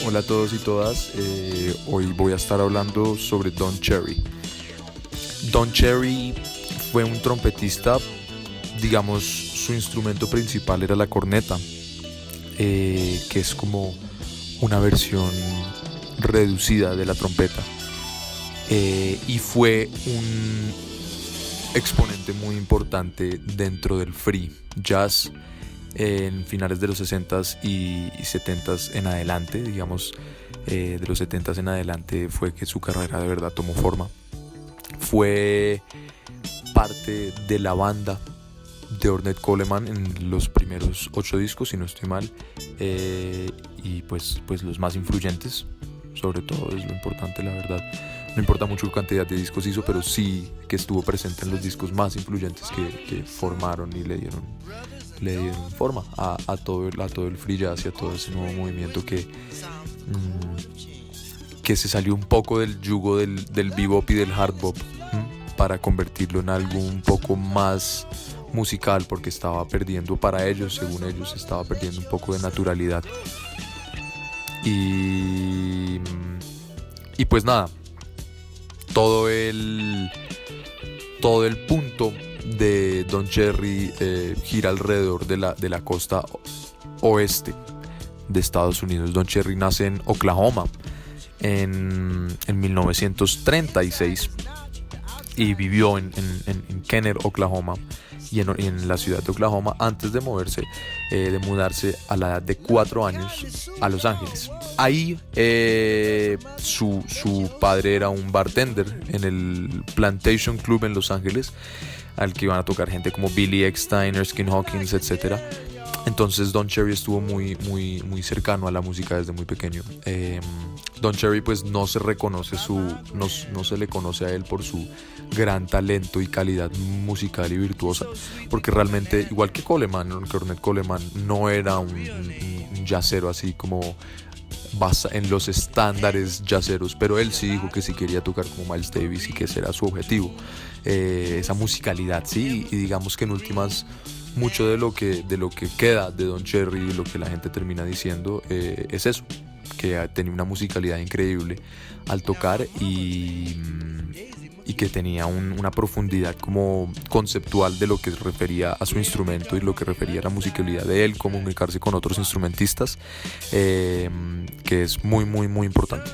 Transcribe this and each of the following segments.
Hola a todos y todas. Hoy voy a estar hablando sobre Don Cherry. Don Cherry fue un trompetista, digamos, su instrumento principal era la corneta, que es como una versión reducida de la trompeta. Y fue un exponente muy importante dentro del free jazz en finales de los 60s y 70s en adelante, digamos, de los 70s en adelante fue que su carrera de verdad tomó forma. Fue parte de la banda de Ornette Coleman en los primeros 8 discos, si no estoy mal, y pues los más influyentes, sobre todo es lo importante, la verdad. No importa mucho qué cantidad de discos hizo, pero sí que estuvo presente en los discos más influyentes que formaron y le dieron forma a todo el free jazz y a todo ese nuevo movimiento que se salió un poco del yugo del bebop y del hard bop para convertirlo en algo un poco más musical, porque estaba perdiendo, para ellos, según ellos, estaba perdiendo un poco de naturalidad. Y pues nada, todo el punto de Don Cherry gira alrededor de la costa oeste de Estados Unidos. Don Cherry nace en Oklahoma en 1936 y vivió en Kenner, Oklahoma, y en la ciudad de Oklahoma antes de mudarse a la edad de 4 años a Los Ángeles. Ahí su padre era un bartender en el Plantation Club en Los Ángeles, al que iban a tocar gente como Billy Eckstine, Erskine Hawkins, etc. Entonces Don Cherry estuvo muy cercano a la música desde muy pequeño. Don Cherry pues no se le conoce a él por su gran talento y calidad musical y virtuosa, porque realmente, igual que Ornette Coleman, no era un jazzero así como basa en los estándares jazzeros, pero él sí dijo que sí quería tocar como Miles Davis y que ese era su objetivo, esa musicalidad, sí. Y digamos que en últimas mucho de lo que queda de Don Cherry, lo que la gente termina diciendo, es eso, que tenía una musicalidad increíble al tocar y que tenía una profundidad como conceptual de lo que refería a su instrumento y lo que refería a la musicalidad de él, comunicarse con otros instrumentistas, que es muy importante.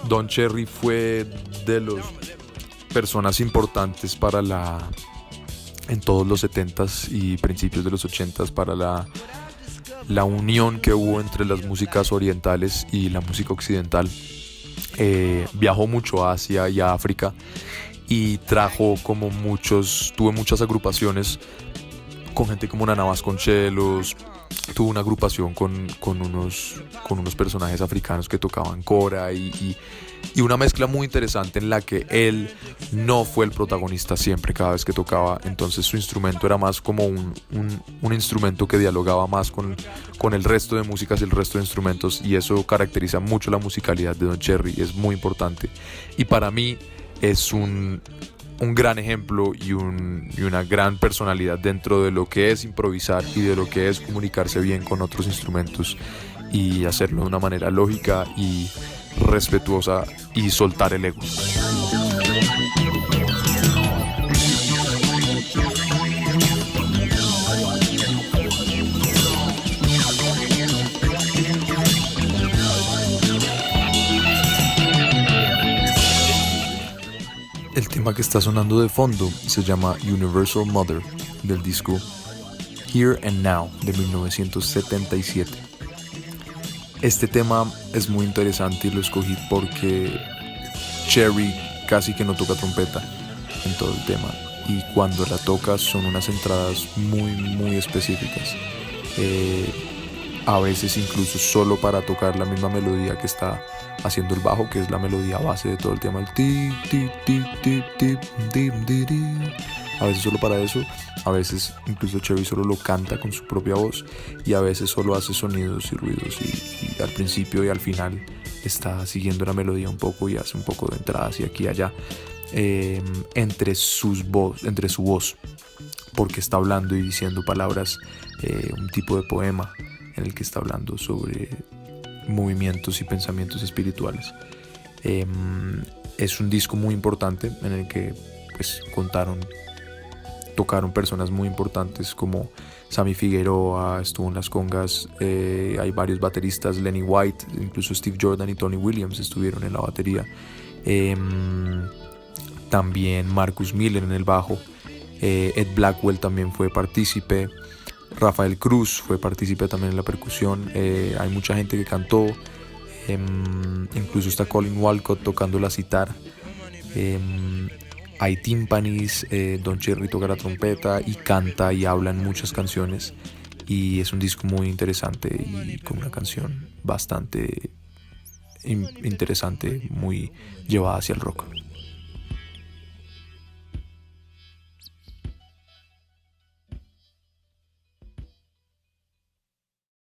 Don Cherry fue de las personas importantes en todos los 70s y principios de los 80s para la unión que hubo entre las músicas orientales y la música occidental. Viajó mucho a Asia y a África y tuvo muchas agrupaciones con gente como Nana Vasconcelos. Tuvo una agrupación con unos personajes africanos que tocaban kora y una mezcla muy interesante en la que él no fue el protagonista siempre cada vez que tocaba. Entonces su instrumento era más como un instrumento que dialogaba más con el resto de músicas y el resto de instrumentos, y eso caracteriza mucho la musicalidad de Don Cherry, es muy importante. Y para mí es un gran ejemplo y una gran personalidad dentro de lo que es improvisar y de lo que es comunicarse bien con otros instrumentos y hacerlo de una manera lógica y respetuosa y soltar el ego. El tema que está sonando de fondo se llama Universal Mother, del disco Here and Now de 1977. Este tema es muy interesante y lo escogí porque Cherry casi que no toca trompeta en todo el tema, y cuando la toca son unas entradas muy específicas, a veces incluso solo para tocar la misma melodía que está haciendo el bajo, que es la melodía base de todo el tema, el ti ti ti ti ti ti ti ti. a veces solo para eso, a veces incluso Cherry solo lo canta con su propia voz y a veces solo hace sonidos y ruidos y al principio y al final está siguiendo la melodía un poco y hace un poco de entradas y aquí y allá entre su voz, porque está hablando y diciendo palabras, un tipo de poema en el que está hablando sobre movimientos y pensamientos espirituales. Es un disco muy importante en el que pues tocaron personas muy importantes como Sammy Figueroa, estuvo en las congas, hay varios bateristas, Lenny White, incluso Steve Jordan y Tony Williams estuvieron en la batería, también Marcus Miller en el bajo, Ed Blackwell también fue partícipe, Rafael Cruz fue partícipe también en la percusión, hay mucha gente que cantó, incluso está Colin Walcott tocando la sitar, hay tímpanis, Don Cherry toca la trompeta y canta y habla en muchas canciones y es un disco muy interesante y con una canción bastante interesante, muy llevada hacia el rock.